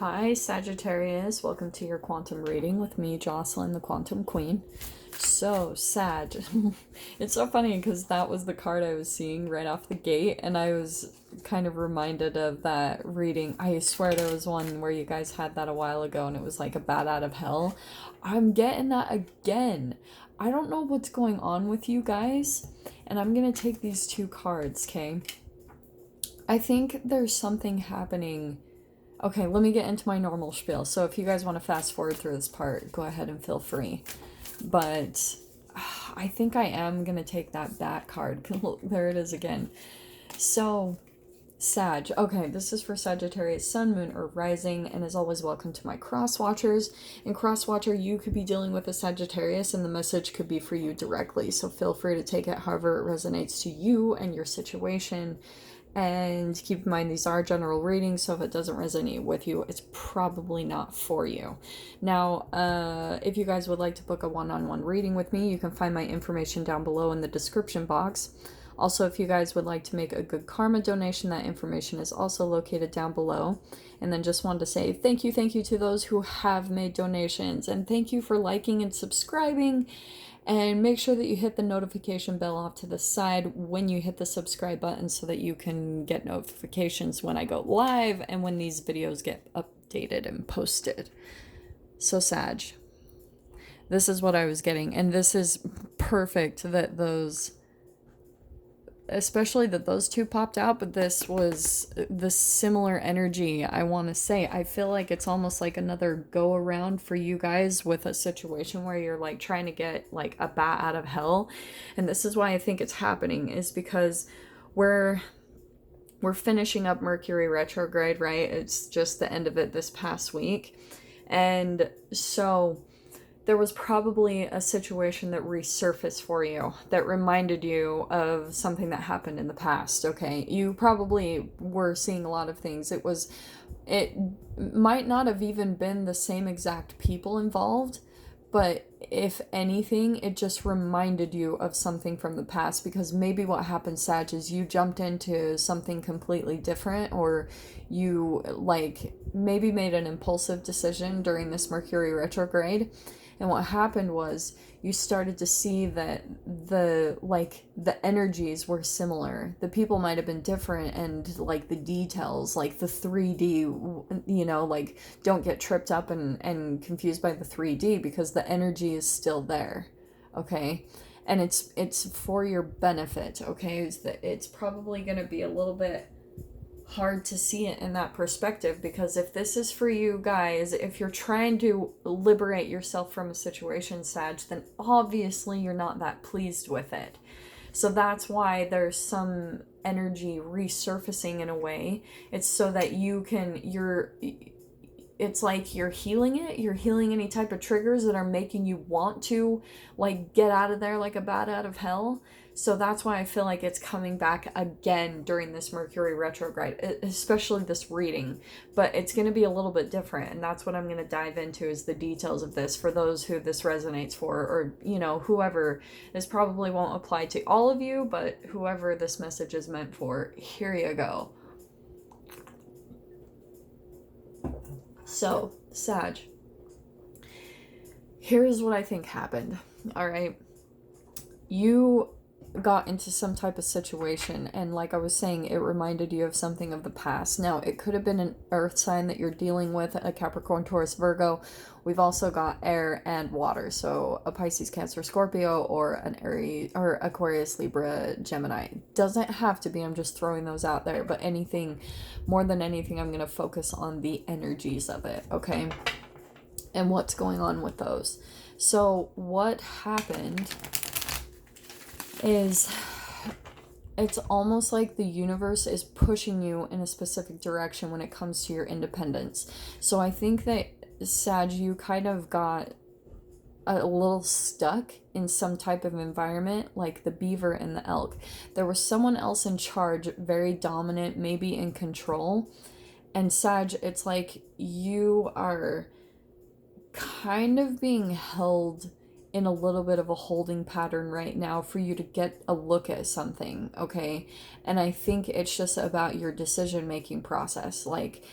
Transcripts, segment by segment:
Hi, Sagittarius. Welcome to your quantum reading with me, Jocelyn, the Quantum Queen. So, Sag. It's so funny because that was the card I was seeing right off the gate, and I was kind of reminded of that reading. I swear there was one where you guys had that a while ago, and it was like a bat out of hell. I'm getting that again. I don't know what's going on with you guys, and I'm going to take these two cards, okay? I think there's something happening. Okay, let me get into my normal spiel. So if you guys want to fast forward through this part, go ahead and feel free. But I think I am going to take that bat card. There it is again. So, Sag. Okay, this is for Sagittarius, Sun, Moon, or Rising. And as always, welcome to my Cross Watchers. In Cross Watcher, you could be dealing with a Sagittarius and the message could be for you directly. So feel free to take it however it resonates to you and your situation. And keep in mind, these are general readings, so if it doesn't resonate with you, it's probably not for you. Now, if you guys would like to book a one-on-one reading with me, you can find my information down below in the description box. Also, if you guys would like to make a good karma donation, that information is also located down below. And then just wanted to say thank you to those who have made donations, and thank you for liking and subscribing. And make sure that you hit the notification bell off to the side when you hit the subscribe button so that you can get notifications when I go live and when these videos get updated and posted. So Sag, this is what I was getting. And this is perfect that those, especially that those two popped out, but this was the similar energy. I want to say, I feel like it's almost like another go around for you guys with a situation where you're like trying to get like a bat out of hell. And this is why I think it's happening, is because we're finishing up Mercury retrograde, right? It's just the end of it this past week. And so there was probably a situation that resurfaced for you that reminded you of something that happened in the past, okay? You probably were seeing a lot of things. It might not have even been the same exact people involved, but if anything, it just reminded you of something from the past, because maybe what happened, Sag, is you jumped into something completely different, or you like maybe made an impulsive decision during this Mercury retrograde. And what happened was you started to see that the energies were similar. The people might have been different, and like the details, like the 3D, you know, like don't get tripped up and confused by the 3D, because the energy is still there, okay? And it's for your benefit, okay? It's probably going to be a little bit hard to see it in that perspective, because if this is for you guys, if you're trying to liberate yourself from a situation, Sag, then obviously you're not that pleased with it. So that's why there's some energy resurfacing in a way. It's so that it's like you're healing it. You're healing any type of triggers that are making you want to like get out of there like a bat out of hell. So that's why I feel like it's coming back again during this Mercury retrograde, especially this reading. But it's going to be a little bit different, and that's what I'm going to dive into, is the details of this for those who this resonates for, or, you know, whoever. This probably won't apply to all of you, but whoever this message is meant for, here you go. So, Sag, here's what I think happened, all right? You got into some type of situation, and like I was saying, it reminded you of something of the past. Now, it could have been an earth sign that you're dealing with, a Capricorn, Taurus, Virgo. We've also got air and water, so a Pisces, Cancer, Scorpio, or an Aries, or Aquarius, Libra, Gemini. Doesn't have to be, I'm just throwing those out there, but anything, more than anything, I'm going to focus on the energies of it, okay? And what's going on with those. So what happened is, it's almost like the universe is pushing you in a specific direction when it comes to your independence. So I think that, Sag, you kind of got a little stuck in some type of environment, like the beaver and the elk. There was someone else in charge, very dominant, maybe in control. And Sag, it's like you are kind of being held in a little bit of a holding pattern right now for you to get a look at something, okay? And I think it's just about your decision making process, like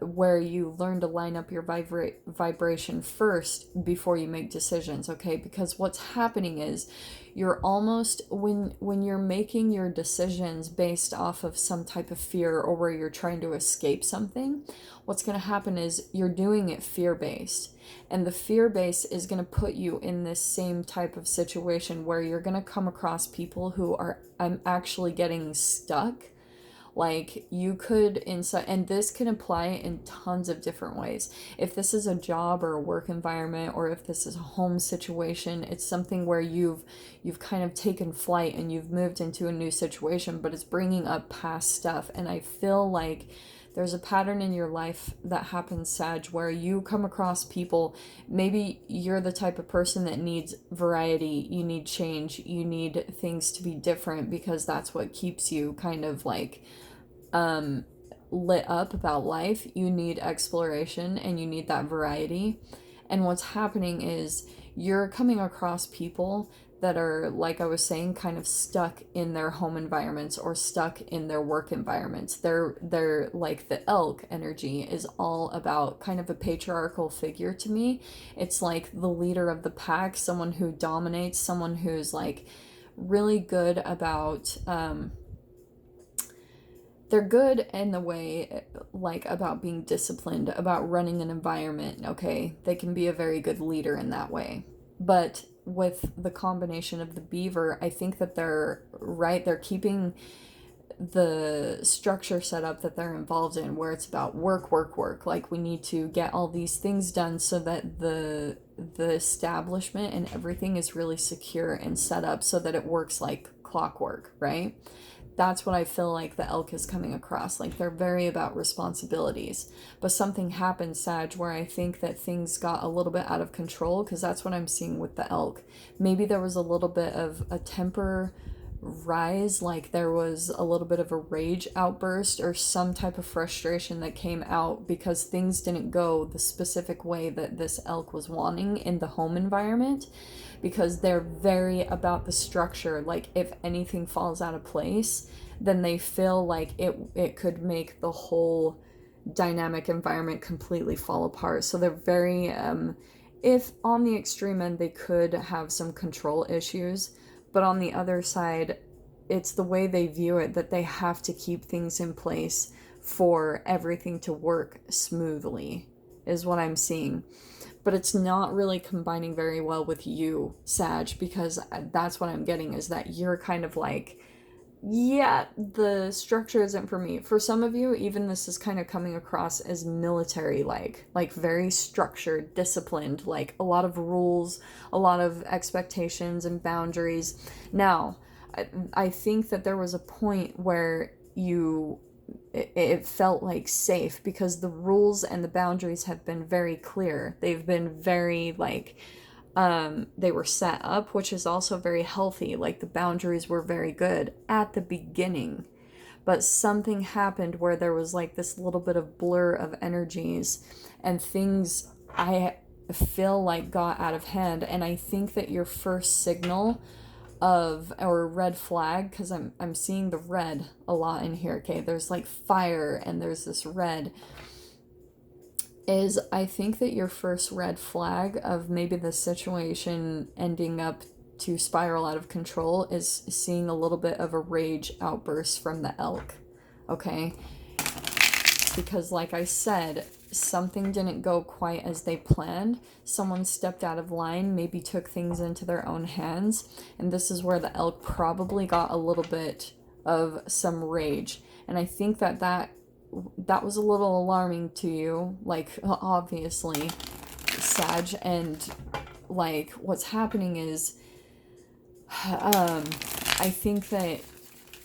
where you learn to line up your vibration first before you make decisions, okay? Because what's happening is you're almost, when you're making your decisions based off of some type of fear or where you're trying to escape something, what's going to happen is you're doing it fear based. And the fear base is going to put you in this same type of situation where you're going to come across people who are, I'm actually getting stuck. Like you could inside, and this can apply in tons of different ways. If this is a job or a work environment, or if this is a home situation, it's something where you've kind of taken flight and you've moved into a new situation, but it's bringing up past stuff. And I feel like there's a pattern in your life that happens, Sag, where you come across people. Maybe you're the type of person that needs variety, you need change, you need things to be different because that's what keeps you kind of like lit up about life. You need exploration and you need that variety. And what's happening is you're coming across people that are, like I was saying, kind of stuck in their home environments or stuck in their work environments. They're like, the elk energy is all about kind of a patriarchal figure to me. It's like the leader of the pack, someone who dominates, someone who's like really good about they're good in the way, like, about being disciplined, about running an environment, okay? They can be a very good leader in that way. But with the combination of the beaver, I think that they're keeping the structure set up that they're involved in, where it's about work. Like, we need to get all these things done so that the establishment and everything is really secure and set up so that it works like clockwork, right? That's what I feel like the elk is coming across. Like, they're very about responsibilities. But something happened, Sag, where I think that things got a little bit out of control, because that's what I'm seeing with the elk. Maybe there was a little bit of a temper rise, like there was a little bit of a rage outburst or some type of frustration that came out because things didn't go the specific way that this elk was wanting in the home environment, because they're very about the structure. Like, if anything falls out of place, then they feel like it could make the whole dynamic environment completely fall apart. So they're very if on the extreme end they could have some control issues, but on the other side, it's the way they view it, that they have to keep things in place for everything to work smoothly, is what I'm seeing. But it's not really combining very well with you, Sag, because that's what I'm getting, is that you're kind of like, yeah, the structure isn't for me. For some of you, even this is kind of coming across as military-like very structured, disciplined, like a lot of rules, a lot of expectations and boundaries. Now, I think that there was a point where it felt like safe, because the rules and the boundaries have been very clear. They've been very they were set up, which is also very healthy. Like, the boundaries were very good at the beginning, but something happened where there was like this little bit of blur of energies, and things, I feel like, got out of hand. And I think that your first signal of, or red flag, because I'm seeing the red a lot in here, okay? There's like fire and there's this red, is I think that your first red flag of maybe the situation ending up to spiral out of control is seeing a little bit of a rage outburst from the elk, okay? Because, like I said, something didn't go quite as they planned. Someone stepped out of line, maybe took things into their own hands, and this is where the elk probably got a little bit of some rage. And I think that was a little alarming to you, like, obviously, Sag. And like, what's happening is I think that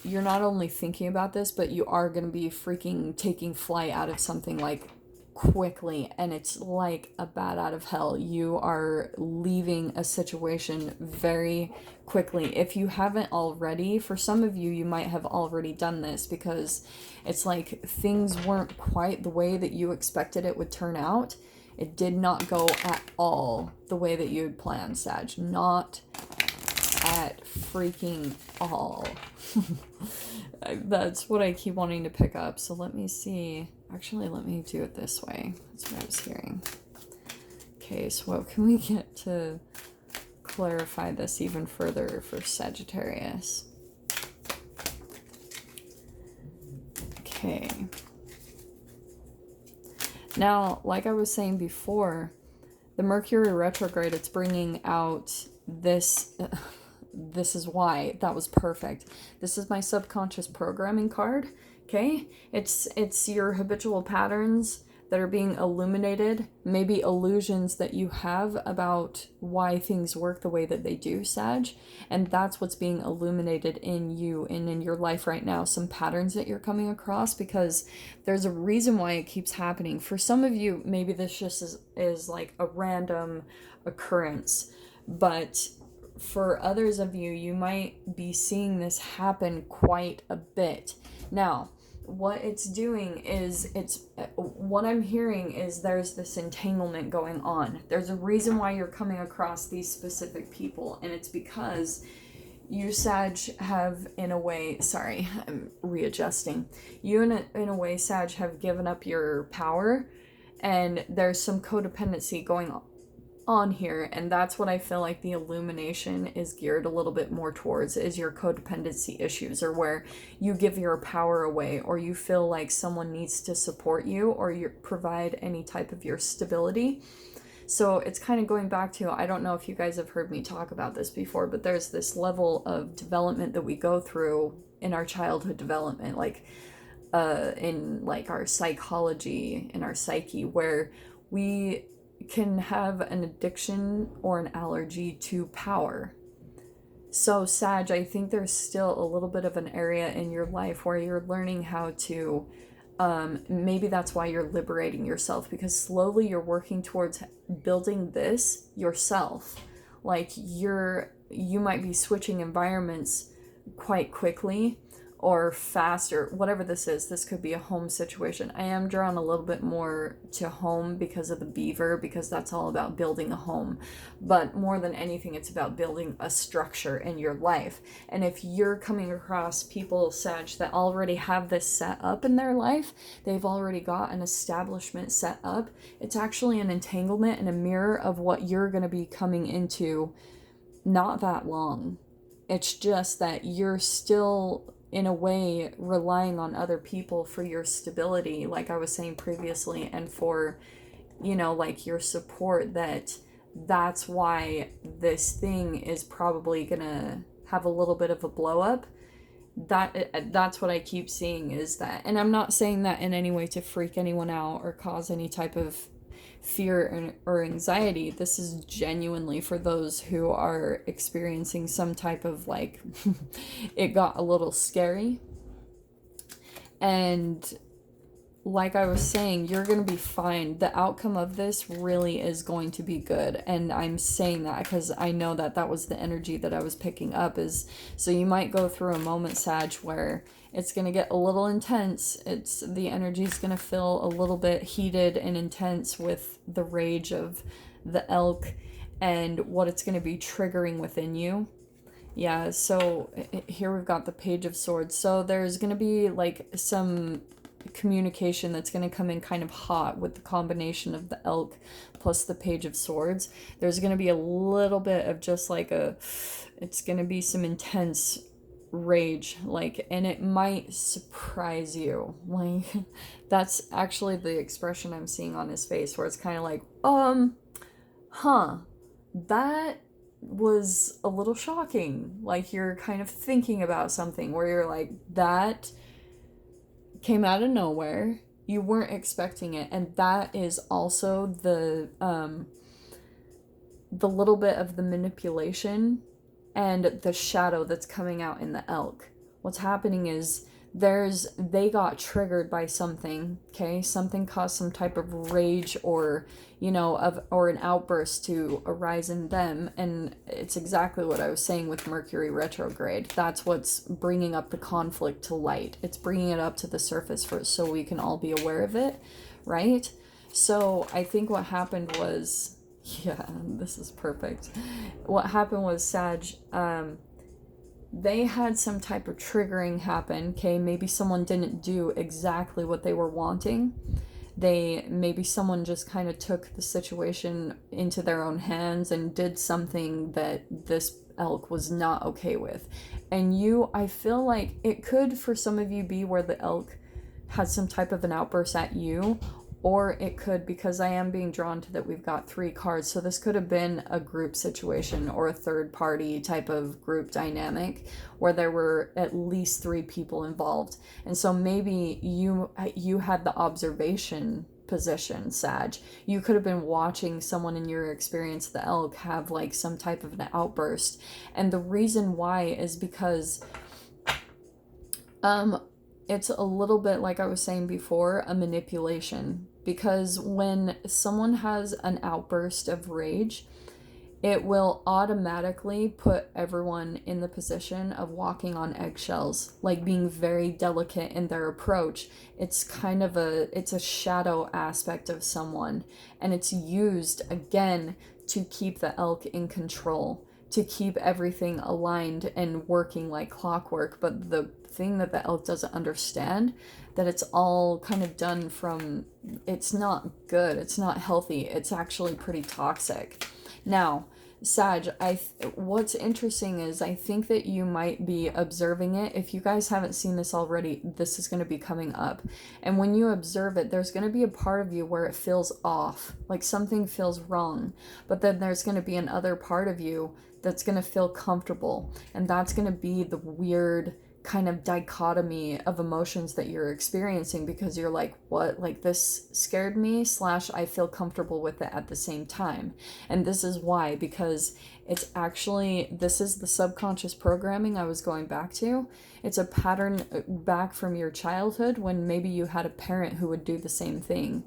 you're not only thinking about this, but you are going to be freaking taking flight out of something, like, quickly, and it's like a bat out of hell. You are leaving a situation very quickly. If you haven't already, for some of you, you might have already done this, because it's like things weren't quite the way that you expected it would turn out, It did not go at all the way that you had planned, Sag. Not at freaking all. That's what I keep wanting to pick up. So let me see. Actually, let me do it this way. That's what I was hearing. Okay, so what can we get to clarify this even further for Sagittarius? Okay. Now, like I was saying before, the Mercury retrograde, it's bringing out this... this is why that was perfect. This is my subconscious programming card. Okay, it's your habitual patterns that are being illuminated, maybe illusions that you have about why things work the way that they do, Sag, and that's what's being illuminated in you and in your life right now. Some patterns that you're coming across, because there's a reason why it keeps happening. For some of you, maybe this just is like a random occurrence, but for others of you, you might be seeing this happen quite a bit. Now, what it's doing is, what I'm hearing is there's this entanglement going on. There's a reason why you're coming across these specific people, and it's because you, Sag, have, in a way, sorry, I'm readjusting. You, in a way, Sag, have given up your power, and there's some codependency going on here, and that's what I feel like the illumination is geared a little bit more towards, is your codependency issues, or where you give your power away, or you feel like someone needs to support you, or you provide any type of your stability. So it's kind of going back to, I don't know if you guys have heard me talk about this before, but there's this level of development that we go through in our childhood development, like in like our psychology, in our psyche, where we can have an addiction or an allergy to power. So Sag, I think there's still a little bit of an area in your life where you're learning how to, maybe that's why you're liberating yourself, because slowly you're working towards building this yourself. Like you might be switching environments quite quickly or faster, whatever this is. This could be a home situation. I am drawn a little bit more to home because of the beaver, because that's all about building a home. But more than anything, it's about building a structure in your life. And if you're coming across people, Sag, that already have this set up in their life, they've already got an establishment set up, it's actually an entanglement and a mirror of what you're going to be coming into not that long. It's just that you're still, in a way, relying on other people for your stability, like I was saying previously, and for, like your support. That's why this thing is probably gonna have a little bit of a blow up. That's what I keep seeing, is that, and I'm not saying that in any way to freak anyone out or cause any type of fear or anxiety. This is genuinely for those who are experiencing some type of like it got a little scary. And like I was saying, you're going to be fine. The outcome of this really is going to be good. And I'm saying that because I know that was the energy that I was picking up. Is so you might go through a moment, Sag, where it's going to get a little intense. The energy is going to feel a little bit heated and intense with the rage of the elk and what it's going to be triggering within you. Yeah, so here we've got the Page of Swords. So there's going to be like some communication that's going to come in kind of hot with the combination of the elk plus the Page of Swords. There's going to be a little bit of just like it's going to be some intense rage, like, and it might surprise you. Like, that's actually the expression I'm seeing on his face, where it's kind of like, that was a little shocking. Like, you're kind of thinking about something where you're like, that came out of nowhere, you weren't expecting it. And that is also the little bit of the manipulation and the shadow that's coming out in the elk. What's happening is they got triggered by something, okay? Something caused some type of rage or, or an outburst to arise in them. And it's exactly what I was saying with Mercury retrograde. That's what's bringing up the conflict to light. It's bringing it up to the surface so we can all be aware of it, right? So I think what happened was, yeah, this is perfect. What happened was Sag, they had some type of triggering happen. Okay, maybe someone didn't do exactly what they were wanting. Maybe someone just kind of took the situation into their own hands and did something that this elk was not okay with. And I feel like it could for some of you be where the elk had some type of an outburst at you, or it could, because I am being drawn to that we've got 3 cards, so this could have been a group situation or a third party type of group dynamic where there were at least 3 people involved. And so maybe you had the observation position, Sag. You could have been watching someone in your experience, the elk, have like some type of an outburst. And the reason why is because it's a little bit, like I was saying before, a manipulation. Because when someone has an outburst of rage, it will automatically put everyone in the position of walking on eggshells, like being very delicate in their approach. It's kind of it's a shadow aspect of someone, and it's used again to keep the elk in control, to keep everything aligned and working like clockwork. But the thing that the elk doesn't understand, that it's all kind of done from, it's not good, it's not healthy, it's actually pretty toxic. Now, Sag, what's interesting is I think that you might be observing it. If you guys haven't seen this already, this is going to be coming up. And when you observe it, there's going to be a part of you where it feels off, like something feels wrong. But then there's going to be another part of you that's going to feel comfortable. And that's going to be the weird kind of dichotomy of emotions that you're experiencing, because you're like, what, like this scared me / I feel comfortable with it at the same time. And this is why, because it's actually, this is the subconscious programming I was going back to. It's a pattern back from your childhood when maybe you had a parent who would do the same thing.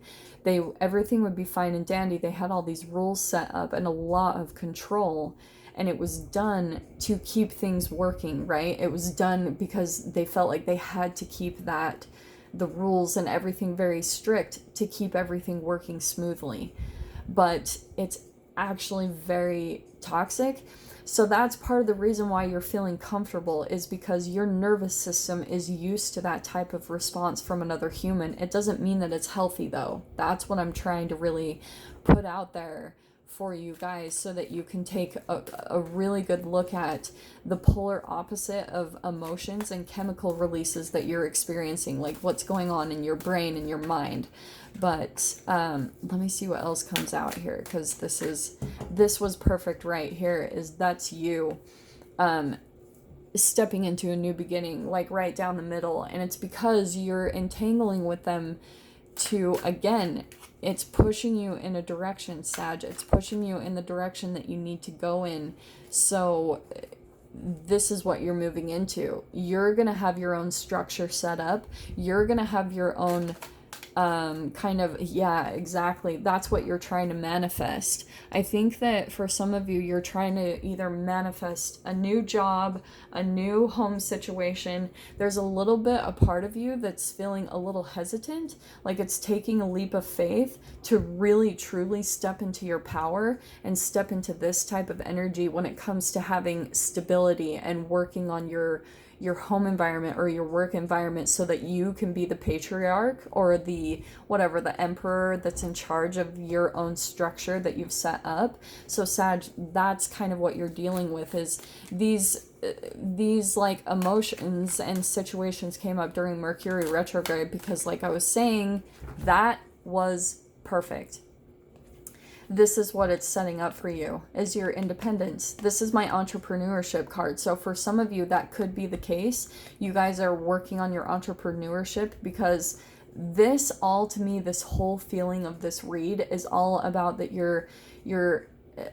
Everything would be fine and dandy. They had all these rules set up and a lot of control. And it was done to keep things working, right? It was done because they felt like they had to keep the rules and everything very strict to keep everything working smoothly. But it's actually very toxic. So that's part of the reason why you're feeling comfortable, is because your nervous system is used to that type of response from another human. It doesn't mean that it's healthy, though. That's what I'm trying to really put out there for you guys, so that you can take a really good look at the polar opposite of emotions and chemical releases that you're experiencing, like what's going on in your brain and your mind. But let me see what else comes out here, because this was perfect right here. That's you stepping into a new beginning, like right down the middle. And it's because you're entangling with them to, again, it's pushing you in a direction, Sag. It's pushing you in the direction that you need to go in. So this is what you're moving into. You're going to have your own structure set up. You're going to have your own kind of, yeah, exactly. That's what you're trying to manifest. I think that for some of you, you're trying to either manifest a new job, a new home situation. There's a little bit, a part of you that's feeling a little hesitant, like it's taking a leap of faith to really truly step into your power and step into this type of energy when it comes to having stability and working on your home environment or your work environment, so that you can be the patriarch or the emperor that's in charge of your own structure that you've set up. So Sag, that's kind of what you're dealing with, is these like emotions and situations came up during Mercury retrograde, because like I was saying, that was perfect. This is what it's setting up for you, is your independence. This is my entrepreneurship card. So for some of you, that could be the case. You guys are working on your entrepreneurship, because this all, to me, this whole feeling of this read is all about that you're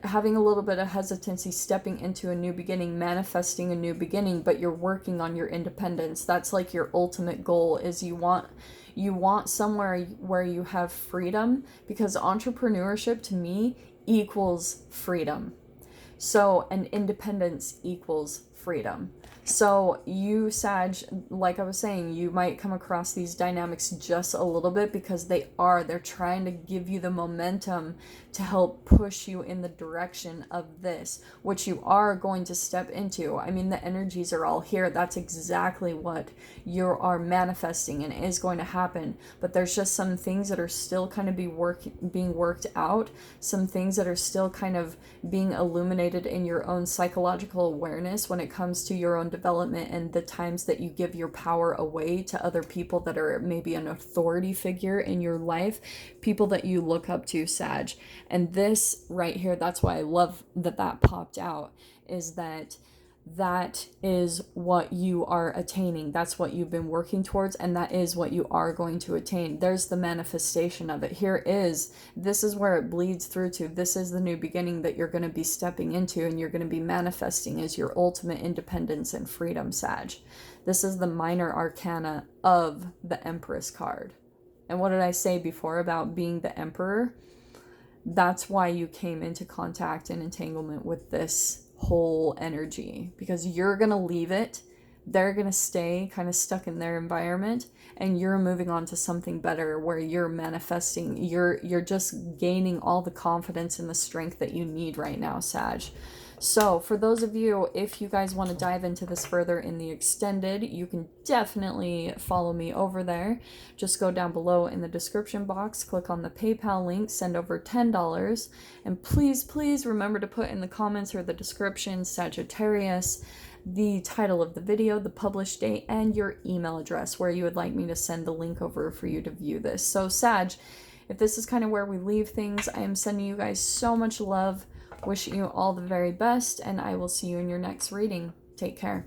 having a little bit of hesitancy stepping into a new beginning, manifesting a new beginning, but you're working on your independence. That's like your ultimate goal, is you want somewhere where you have freedom, because entrepreneurship to me equals freedom. So, and independence equals freedom. So you, Sag, like I was saying, you might come across these dynamics just a little bit because they're trying to give you the momentum to help push you in the direction of this, which you are going to step into. I mean, the energies are all here. That's exactly what you are manifesting and is going to happen. But there's just some things that are still kind of being worked out, some things that are still kind of being illuminated in your own psychological awareness when it comes to your own development and the times that you give your power away to other people that are maybe an authority figure in your life, people that you look up to, Sag. And this right here, that's why I love that popped out, is that is what you are attaining. That's what you've been working towards, and that is what you are going to attain. There's the manifestation of it. This is where it bleeds through to. This is the new beginning that you're going to be stepping into, and you're going to be manifesting as your ultimate independence and freedom, Sag. This is the minor arcana of the Empress card. And what did I say before about being the Emperor? That's why you came into contact and entanglement with this whole energy, because you're going to leave it. They're going to stay kind of stuck in their environment, and you're moving on to something better where you're manifesting. You're just gaining all the confidence and the strength that you need right now, Sag. So for those of you, if you guys want to dive into this further in the extended, you can definitely follow me over there. Just go down below in the description box, click on the PayPal link, send over $10, and please remember to put in the comments or the description Sagittarius, the title of the video, the published date, and your email address where you would like me to send the link over for you to view this. So Sag, if this is kind of where we leave things, I am sending you guys so much love. Wishing you all the very best, and I will see you in your next reading. Take care.